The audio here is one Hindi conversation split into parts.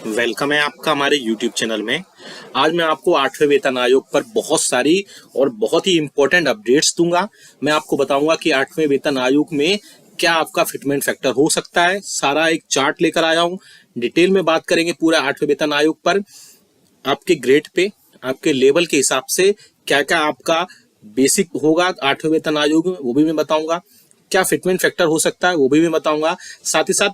वेलकम है आपका हमारे YouTube चैनल में। आज मैं आपको 8वें वेतन आयोग पर बहुत सारी और बहुत ही इंपॉर्टेंट अपडेट्स दूंगा। मैं आपको बताऊंगा कि 8वें वेतन आयोग में क्या आपका फिटमेंट फैक्टर हो सकता है। सारा एक चार्ट लेकर आया हूं, डिटेल में बात करेंगे पूरा 8वें वेतन आयोग पर। आपके ग्रेड पे, आपके लेवल के हिसाब से क्या क्या आपका बेसिक होगा 8वें वेतन आयोग में, वो भी मैं बताऊंगा। क्या फिटमेंट फैक्टर हो सकता है वो भी मैं बताऊंगा। साथ ही साथ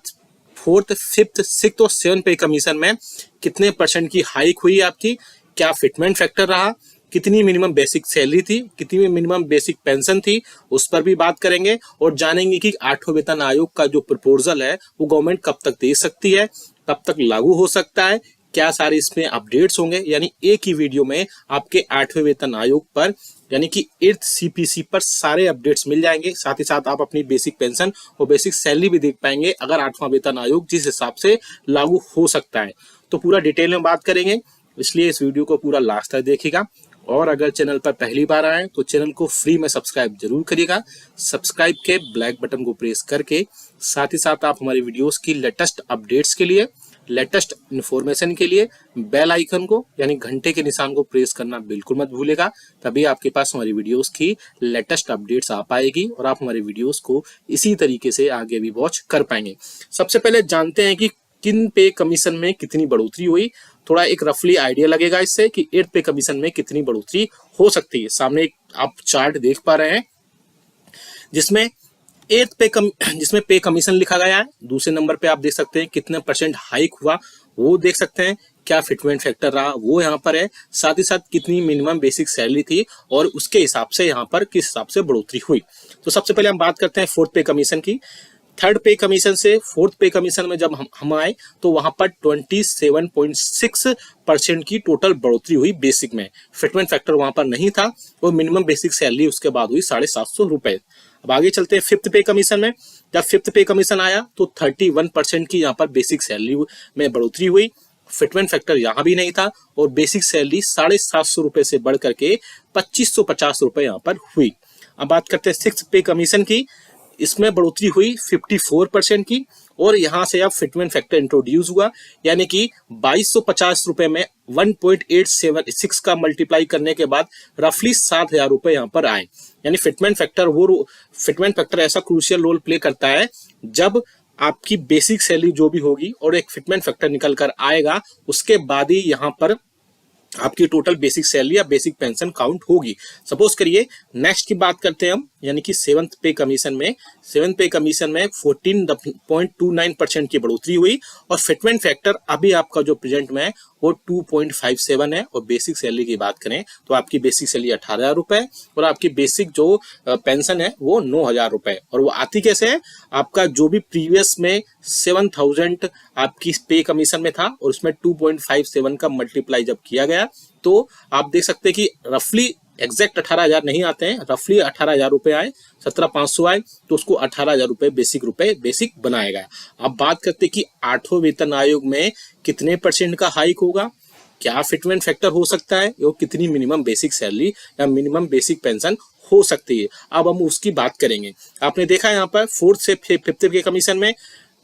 फोर्थ, फिफ्थ, सिक्स और सेवन पे कमीशन में कितने परसेंट की हाइक हुई आपकी, क्या फिटमेंट फैक्टर रहा, कितनी मिनिमम बेसिक सैलरी थी, कितनी मिनिमम बेसिक पेंशन थी, उस पर भी बात करेंगे। और जानेंगे कि 8वें वेतन आयोग का जो प्रपोजल है वो गवर्नमेंट कब तक दे सकती है, कब तक लागू हो सकता है, क्या सारे इसमें अपडेट्स होंगे। यानी एक ही वीडियो में आपके 8वें वेतन आयोग पर यानी कि 8th CPC पर सारे अपडेट्स मिल जाएंगे। साथ ही साथ आप अपनी बेसिक पेंशन और बेसिक सैलरी भी देख पाएंगे अगर 8वां वेतन आयोग जिस हिसाब से लागू हो सकता है। तो पूरा डिटेल में बात करेंगे, इसलिए इस वीडियो को पूरा लास्ट तक देखिएगा। और अगर चैनल पर पहली बार आए तो चैनल को फ्री में सब्सक्राइब जरूर करिएगा। सब्सक्राइब के ब्लैक बटन को प्रेस करके साथ ही साथ आप हमारी वीडियोस की लेटेस्ट अपडेट्स के लिए, लेटेस्ट इन्फॉर्मेशन के लिए बेल आइकन को यानी घंटे के निशान को प्रेस करना बिल्कुल मत भूलेगा। तभी आपके पास हमारी वीडियोस की लेटेस्ट अपडेट्स आ पाएगी और आप हमारी वीडियोस को इसी तरीके से आगे भी वॉच कर पाएंगे। सबसे पहले जानते हैं कि किन पे कमीशन में कितनी बढ़ोतरी हुई। थोड़ा एक रफली आइडिया लगेगा इससे कि 8th पे कमीशन में कितनी बढ़ोतरी हो सकती है। सामने एक आप चार्ट देख पा रहे हैं जिसमें जिसमें पे कमीशन लिखा गया है। दूसरे नंबर पे आप देख सकते हैं कितने परसेंट हाइक हुआ वो देख सकते हैं, क्या फिटमेंट फैक्टर रहा वो यहाँ पर है। साथ ही साथ कितनी मिनिमम बेसिक सैलरी थी और उसके हिसाब से यहाँ पर किस हिसाब से बढ़ोतरी हुई। तो सबसे पहले हम बात करते हैं फोर्थ पे कमीशन की। थर्ड पे कमीशन से फोर्थ पे कमीशन में जब हम आए तो वहां पर 27.6% की टोटल बढ़ोतरी हुई बेसिक में। फिटमेंट फैक्टर वहां पर नहीं था और मिनिमम बेसिक सैलरी उसके बाद हुई 750 रुपए। अब आगे चलते हैं फिफ्थ पे कमीशन में। जब फिफ्थ पे कमीशन आया तो 31% की यहाँ पर बेसिक सैलरी में बढ़ोतरी हुई। फिटमेंट फैक्टर यहाँ भी नहीं था और बेसिक सैलरी 750 रुपए से बढ़ करके 2550 रुपए यहाँ पर हुई। अब बात करते हैं सिक्स पे कमीशन की। इसमें बढ़ोतरी हुई 54% की और यहां से अब फिटमेंट फैक्टर इंट्रोड्यूस हुआ, यानी कि 2250 रुपए में 1.876 का मल्टीप्लाई करने के बाद रफली 7,000 रुपए यहां पर आए। यानी फिटमेंट फैक्टर ऐसा क्रूशियल रोल प्ले करता है जब आपकी बेसिक सैलरी जो भी होगी और एक फिटमेंट फैक्टर निकल कर आएगा, उसके बाद ही यहां पर आपकी टोटल बेसिक सैलरी या बेसिक पेंशन काउंट होगी। सपोज करिए नेक्स्ट की बात करते हैं हम, यानी कि सेवंथ पे कमीशन में 14.29% की बढ़ोतरी हुई और फिटमेंट फैक्टर अभी आपका जो प्रेजेंट में है वो 2.57 है। और बेसिक सैलरी की बात करें तो आपकी बेसिक सैलरी 18,000 रुपए और आपकी बेसिक जो पेंशन है वो 9,000 रुपए। और वो आती कैसे है, आपका जो भी प्रीवियस में 7,000 आपकी पे कमीशन में था और उसमें 2.57 का मल्टीप्लाई जब किया गया तो आप देख सकते हैं कि रफली एग्जैक्ट 18,000 नहीं आते हैं, रफली 18,000 रुपए आए, 17,500 आए तो उसको 18,000 रुपए बेसिक बनाएगा। अब बात करते हैं कि 8वें वेतन आयोग में कितने परसेंट का हाइक होगा, क्या फिटमेंट फैक्टर हो सकता है और कितनी मिनिमम बेसिक सैलरी या मिनिमम बेसिक पेंशन हो सकती है। अब हम उसकी बात करेंगे। आपने देखा यहाँ पर फोर्थ से फिफ्थ के कमीशन में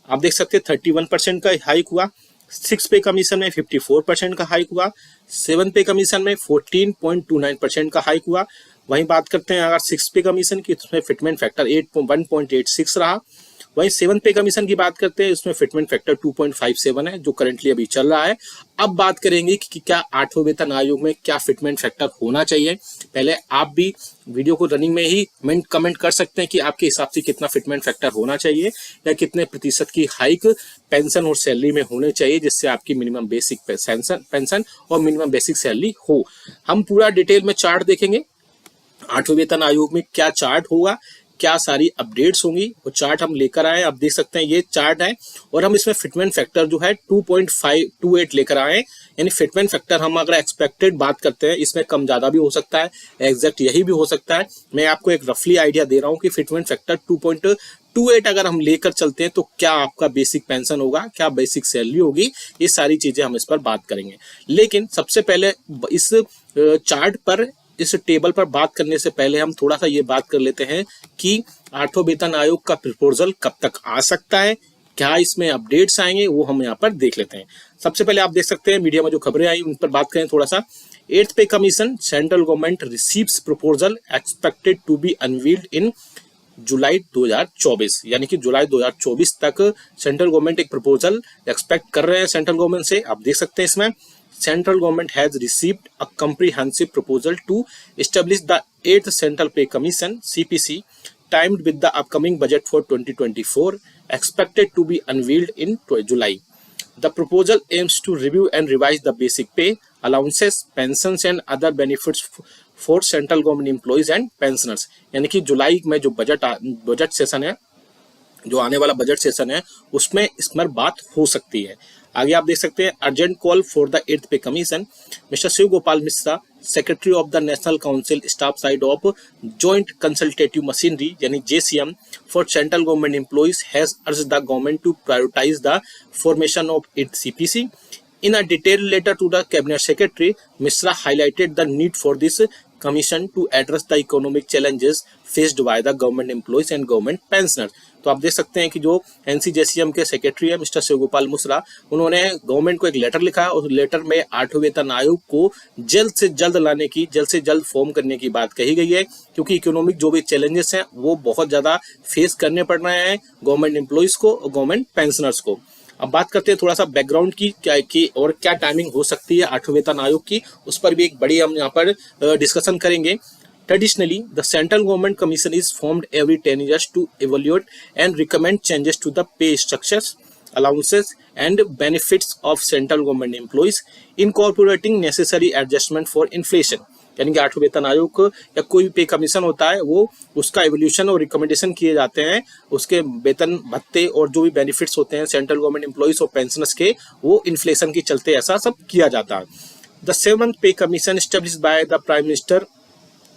आप देख सकते हैं 31% का हाइक हुआ। सिक्स पे कमीशन में 54% का हाइक हुआ। सेवन पे कमीशन में 14.29% का हाइक हुआ। वहीं बात करते हैं अगर सिक्स पे कमीशन की, उसमें फिटमेंट फैक्टर 1.86 रहा। वहीं सेवन पे कमीशन की बात करते हैं, उसमें फिटमेंट फैक्टर 2.57 है जो करंटली अभी चल रहा है। अब बात करेंगे कि क्या 8वें वेतन आयोग में क्या फिटमेंट फैक्टर होना चाहिए। पहले आप भी वीडियो को रनिंग में ही कमेंट कर सकते हैं कि आपके हिसाब से कितना फिटमेंट फैक्टर होना चाहिए या कितने प्रतिशत की हाइक पेंशन और सैलरी में होने चाहिए जिससे आपकी मिनिमम बेसिक पेंशन और मिनिमम बेसिक सैलरी हो। हम पूरा डिटेल में चार्ट देखेंगे 8वें वेतन आयोग में क्या चार्ट होगा, क्या सारी अपडेट्स होंगी, वो चार्ट हम लेकर आए। आप देख सकते हैं ये चार्ट है और हम इसमें फिटमेंट फैक्टर जो है 2.528 लेकर आए। यानी फिटमेंट फैक्टर हम अगर एक्सपेक्टेड बात करते हैं इसमें कम ज्यादा भी हो सकता है, एग्जैक्ट यही भी हो सकता है। मैं आपको एक रफली आइडिया दे रहा हूँ कि फिटमेंट फैक्टर 2.28 अगर हम लेकर चलते हैं तो क्या आपका बेसिक पेंशन होगा, क्या बेसिक सैलरी होगी, ये सारी चीजें हम इस पर बात करेंगे। लेकिन सबसे पहले इस चार्ट पर, इस टेबल पर बात करने से पहले हम थोड़ा सा ये बात कर लेते हैं कि 8वें वेतन आयोग का प्रपोजल कब तक आ सकता है, क्या इसमें अपडेट्स आएंगे वो हम यहाँ पर देख लेते हैं। सबसे पहले आप देख सकते हैं मीडिया में जो खबरें आई उन पर बात करें थोड़ा सा। 8th pay commission central government receives proposal expected to be unveiled in July 2024, यानी कि जुलाई 2024 तक सेंट्रल गवर्नमेंट एक प्रपोजल एक्सपेक्ट कर रहे हैं सेंट्रल गवर्नमेंट से। आप देख सकते हैं इसमें central government has received a comprehensive proposal to establish the 8th central pay commission CPC timed with the upcoming budget for 2024 expected to be unveiled in July. The proposal aims to review and revise the basic pay, allowances, pensions and other benefits for central government employees and pensioners. यानी कि जुलाई में जो बजट सेशन है, जो आने वाला बजट सेशन है, उसमें इस पर बात हो सकती है। आगे आप देख सकते हैं urgent call for the 8th pay commission. Mister Shiv Gopal Mishra, secretary of the national council staff side of joint consultative machinery यानी JCM for central government employees has urged the government to prioritize the formation of 8th CPC. In a detailed letter to the cabinet secretary, Mishra highlighted the need for this commission to address the economic challenges faced by the government employees and government pensioners. तो आप देख सकते हैं कि जो NCJCM के सेक्रेटरी है मिस्टर शिवगोपाल मिश्रा, उन्होंने गवर्नमेंट को एक लेटर लिखा और लेटर में 8वें वेतन आयोग को जल्द से जल्द लाने की, जल्द से जल्द फॉर्म करने की बात कही गई है, क्योंकि इकोनॉमिक जो भी चैलेंजेस हैं वो बहुत ज़्यादा फेस करने पड़ रहे हैं गवर्नमेंट एम्प्लॉयज़ को और गवर्नमेंट पेंशनर्स को। अब बात करते हैं थोड़ा सा बैकग्राउंड की और क्या टाइमिंग हो सकती है 8वें वेतन आयोग की, उस पर भी एक बड़ी हम यहाँ पर डिस्कशन करेंगे। Traditionally, the central government commission is formed every 10 years to evaluate and recommend changes to the pay structures, allowances and benefits of central government employees, incorporating necessary adjustment for inflation. यानी कि 8वें वेतन आयोग या कोई पे कमीशन होता है वो उसका एवोल्यूशन और रिकमेंडेशन किए जाते हैं, उसके वेतन भत्ते और जो भी बेनिफिट्स होते हैं सेंट्रल गवर्नमेंट एम्प्लॉइज और पेंशनर्स के, वो इन्फ्लेशन के चलते ऐसा सब किया जाता है। द 7th पे commission established by the prime minister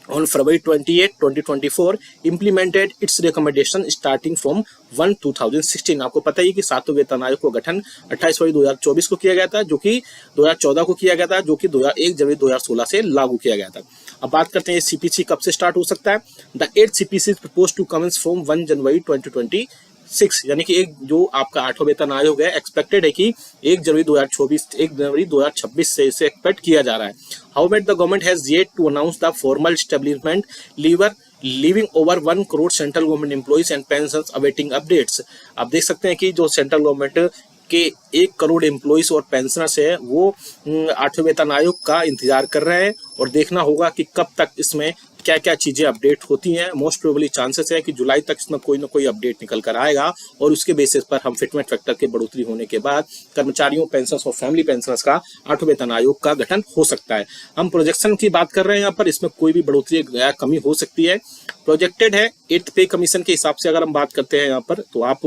on February 28, 2024 implemented its recommendation starting from 1/2016। आपको पता ही कि 7वें वेतन आयोग को गठन 28 फरवरी 2024 को किया गया था, जो कि 2014 को किया गया था, जो कि 1 जनवरी 2016 से लागू किया गया था। अब बात करते हैं CPC कब से स्टार्ट हो सकता है। The 8th CPC is proposed to commence from 1 जनवरी 2026, यानी कि एक जो आपका 8वां वेतन आयोग है एक्सपेक्टेड है कि 1 जनवरी 2026 से इसे एक्सपेक्ट किया जा रहा है। However, the government has yet to announce the formal establishment, leaving over 1 crore central government employees and pensions awaiting updates। आप देख सकते हैं कि जो सेंट्रल गवर्नमेंट के 1 करोड़ एम्प्लॉइज और पेंशनर्स है वो 8वें वेतन आयोग का इंतजार कर रहे हैं और देखना होगा कि कब तक इसमें क्या क्या चीज़ें अपडेट होती हैं। मोस्ट प्रोबेबली चांसेस है कि जुलाई तक इसमें कोई ना कोई अपडेट निकल कर आएगा और उसके बेसिस पर हम फिटमेंट फैक्टर के बढ़ोतरी होने के बाद कर्मचारियों, पेंशनर्स और फैमिली पेंशनर्स का 8वें वेतन आयोग का गठन हो सकता है। हम प्रोजेक्शन की बात कर रहे हैं यहाँ पर, इसमें कोई भी बढ़ोतरी या कमी हो सकती है। प्रोजेक्टेड है 8th पे कमीशन के हिसाब से अगर हम बात करते हैं यहाँ पर, तो आप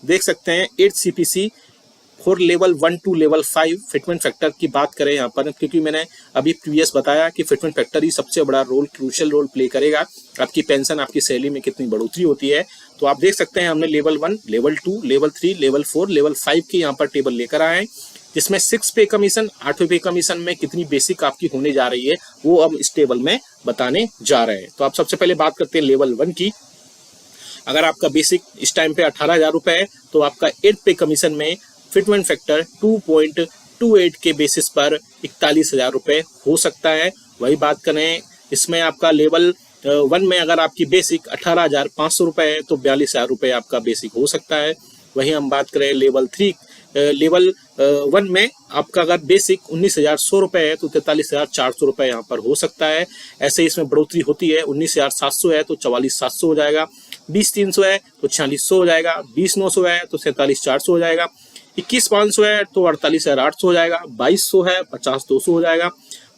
देख सकते हैं 8th CPC for level 1 to level 5 fitment factor की बात करें यहाँ पर, क्योंकि मैंने अभी प्रीवियस बताया कि फिटमेंट फैक्टर ही सबसे बड़ा रोल, क्रूशियल रोल प्ले करेगा आपकी पेंशन, आपकी सैलरी में कितनी बढ़ोतरी होती है। तो आप देख सकते हैं हमने level 1, level 2, level 3, level 4, level 5 के यहाँ पर टेबल लेकर आए हैं, जिसमें 6 पे कमीशन, 8वें पे कमीशन में कितनी बेसिक आपकी होने जा रही है वो हम इस टेबल में बताने जा रहे हैं। तो आप सबसे पहले बात करते हैं लेवल 1 की। अगर आपका बेसिक इस टाइम पे 18,000 रुपये है तो आपका 8th पे कमीशन में फिटमेंट फैक्टर 2.28 के बेसिस पर 41,000 रुपये हो सकता है। वही बात करें इसमें आपका लेवल 1 में अगर आपकी बेसिक 18,500 रुपये है तो 42,000 रुपये आपका बेसिक हो सकता है। वही हम बात करें लेवल 1 में आपका अगर बेसिक 19,100 रुपये है तो 43,400 रुपये यहाँ पर हो सकता है। ऐसे इसमें बढ़ोतरी होती है, 19,700 है तो 44,700 हो जाएगा, 20,300 है तो 4600 हो जाएगा, 20,900 है तो 47,400 हो जाएगा, 21,500 है तो 48,800 हो जाएगा, 2200 है 50,200 हो जाएगा,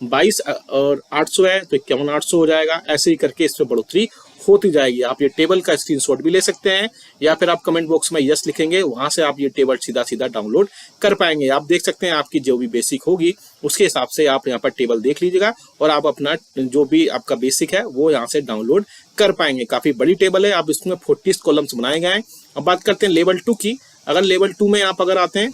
22 और 800 है तो 51,800 हो जाएगा। ऐसे ही करके इसमें बढ़ोतरी होती जाएगी। आप ये टेबल का स्क्रीनशॉट भी ले सकते हैं या फिर आप कमेंट बॉक्स में यस लिखेंगे, वहां से आप ये टेबल सीधा सीधा डाउनलोड कर पाएंगे। आप देख सकते हैं आपकी जो भी बेसिक होगी उसके हिसाब से आप यहाँ पर टेबल देख लीजिएगा और आप अपना जो भी आपका बेसिक है वो यहाँ से डाउनलोड कर पाएंगे। काफी बड़ी टेबल है, आप इसमें 40 कॉलम्स बनाए गए हैं। अब बात करते हैं लेवल 2 की। अगर लेवल 2 में आप अगर आते हैं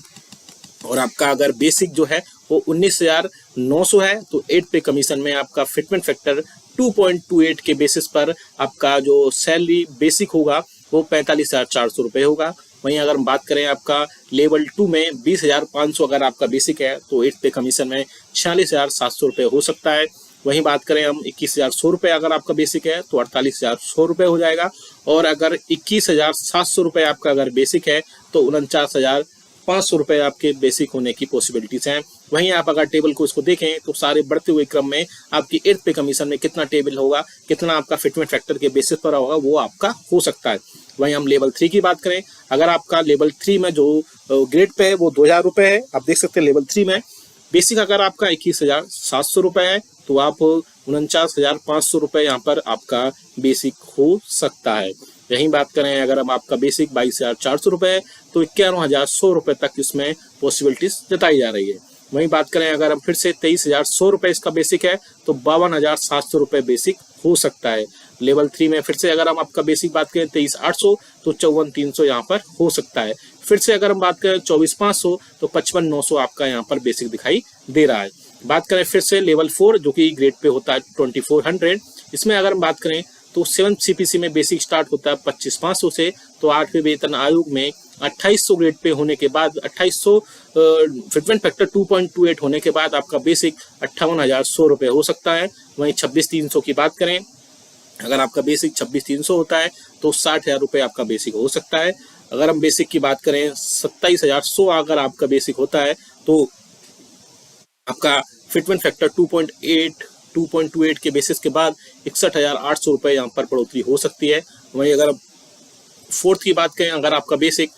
और आपका अगर बेसिक जो है वो 19,900 है तो 8 पे कमीशन में आपका फिटमेंट फैक्टर 2.28 के बेसिस पर आपका जो सैलरी बेसिक होगा वो 45,400 रुपये होगा। वहीं अगर हम बात करें आपका लेवल 2 में 20,500 अगर आपका बेसिक है तो 8 पे कमीशन में 46,700 रुपये हो सकता है। वहीं बात करें हम 21,100 रुपये अगर आपका बेसिक है तो 48,100 रुपये हो जाएगा। और अगर 21,700 रुपये आपका अगर बेसिक है तो 49,500 रुपये आपके बेसिक होने की पॉसिबिलिटीज हैं। वहीं आप अगर टेबल को इसको देखें तो सारे बढ़ते हुए क्रम में आपकी 8th पे कमीशन में कितना टेबल होगा, कितना आपका फिटमेंट फैक्टर के बेसिस पर होगा, वो आपका हो सकता है। वहीं हम लेवल 3 की बात करें, अगर आपका लेवल 3 में जो ग्रेड पे है वो 2,000 रुपये है। आप देख सकते हैं लेवल 3 में बेसिक अगर आपका 21,700 रुपये है तो आप 49,500 रुपये यहाँ पर आपका बेसिक हो सकता है। यहीं बात करें अगर हम आपका बेसिक 22,400 रुपये है तो 51,100 रुपये तक इसमें पॉसिबिलिटीज जताई जा रही है। वहीं बात करें अगर हम फिर से 23,100 रुपये इसका बेसिक है तो 52,700 रुपये बेसिक हो सकता है। लेवल 3 में फिर से अगर हम आपका बेसिक बात करें 23,800 तो 54,300 यहाँ पर हो सकता है। फिर से अगर हम बात करें 24,500 तो 55,900 आपका यहाँ पर बेसिक दिखाई दे रहा है। बात करें फिर से लेवल 4 जो कि ग्रेड पे होता है 2400, इसमें अगर हम बात करें तो 7 CPC में बेसिक स्टार्ट होता है 25,500 से। तो 8वें वेतन आयोग में 2800 ग्रेड पे होने के बाद 2800 फिटमेंट फैक्टर 2.28 होने के बाद आपका बेसिक 58,100 रुपये हो सकता है। वहीं 26,300 की बात करें, अगर आपका बेसिक 26,300 होता है तो 60,000 रुपये आपका बेसिक हो सकता है। अगर हम बेसिक की बात करें 27,100 अगर आपका बेसिक होता है तो आपका फिटमेंट फैक्टर 2.28 के बेसिस के बाद 61,800 रुपये यहाँ पर बढ़ोतरी हो सकती है। वहीं अगर 4th की बात करें, अगर आपका बेसिक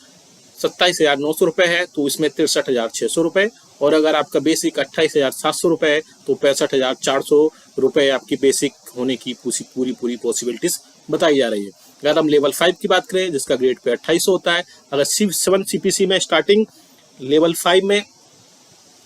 27,900 रुपये है तो इसमें 63,600 रुपये, और अगर आपका बेसिक 28,700 रुपये है तो 65,400 रुपये आपकी बेसिक होने की पूरी पॉसिबिलिटीज बताई जा रही है। अगर हम लेवल 5 की बात करें जिसका ग्रेड पे 2800 होता है, अगर 7 CPC में स्टार्टिंग लेवल 5 में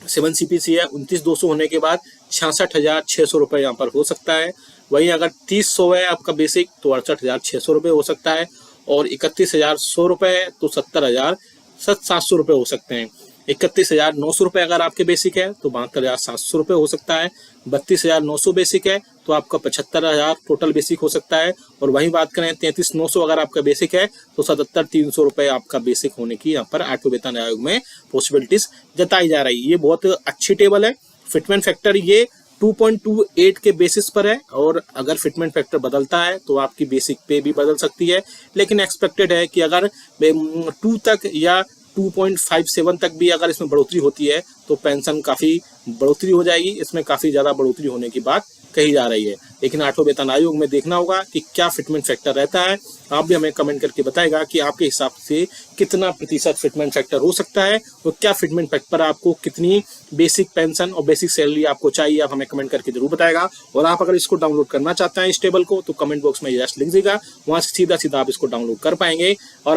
7 CPC है 29,200 होने के बाद 66,600 रुपये यहाँ पर हो सकता है। वहीं अगर 30,100 है आपका बेसिक तो 68,600 रुपये हो सकता है, और 31,100 रुपये है तो 70,700 रुपये हो सकते हैं। 31,900 रुपये अगर आपके बेसिक है तो 72,700 रुपये हो सकता है। 32,900 बेसिक है तो आपका 75,000 टोटल बेसिक हो सकता है। और वहीं बात करें 33,900 अगर आपका बेसिक है तो 77,300 रुपये आपका बेसिक होने की यहाँ पर 8वें वेतन आयोग में पॉसिबिलिटीज जताई जा रही है। ये बहुत अच्छी टेबल है। फिटमेंट फैक्टर ये 2.28 के बेसिस पर है, और अगर फिटमेंट फैक्टर बदलता है तो आपकी बेसिक पे भी बदल सकती है, लेकिन एक्सपेक्टेड है कि अगर 2 तक या 2.57 तक भी अगर इसमें बढ़ोतरी होती है तो पेंशन काफ़ी बढ़ोतरी हो जाएगी। इसमें काफ़ी ज़्यादा बढ़ोतरी होने की बात कही जा रही है, लेकिन 8वें वेतन आयोग में देखना होगा कि क्या फिटमेंट फैक्टर रहता है। आप भी हमें कमेंट करके बताएगा कि आपके हिसाब से कितना प्रतिशत फिटमेंट फैक्टर हो सकता है, और क्या फिटमेंट फैक्टर पर आपको कितनी बेसिक पेंशन और बेसिक सैलरी आपको चाहिए, आप हमें कमेंट करके जरूर बताएगा। और आप अगर इसको डाउनलोड करना चाहते हैं इस टेबल को तो कमेंट बॉक्स में यस लिख दीजिएगा, वहाँ से सीधा आप इसको डाउनलोड कर पाएंगे। और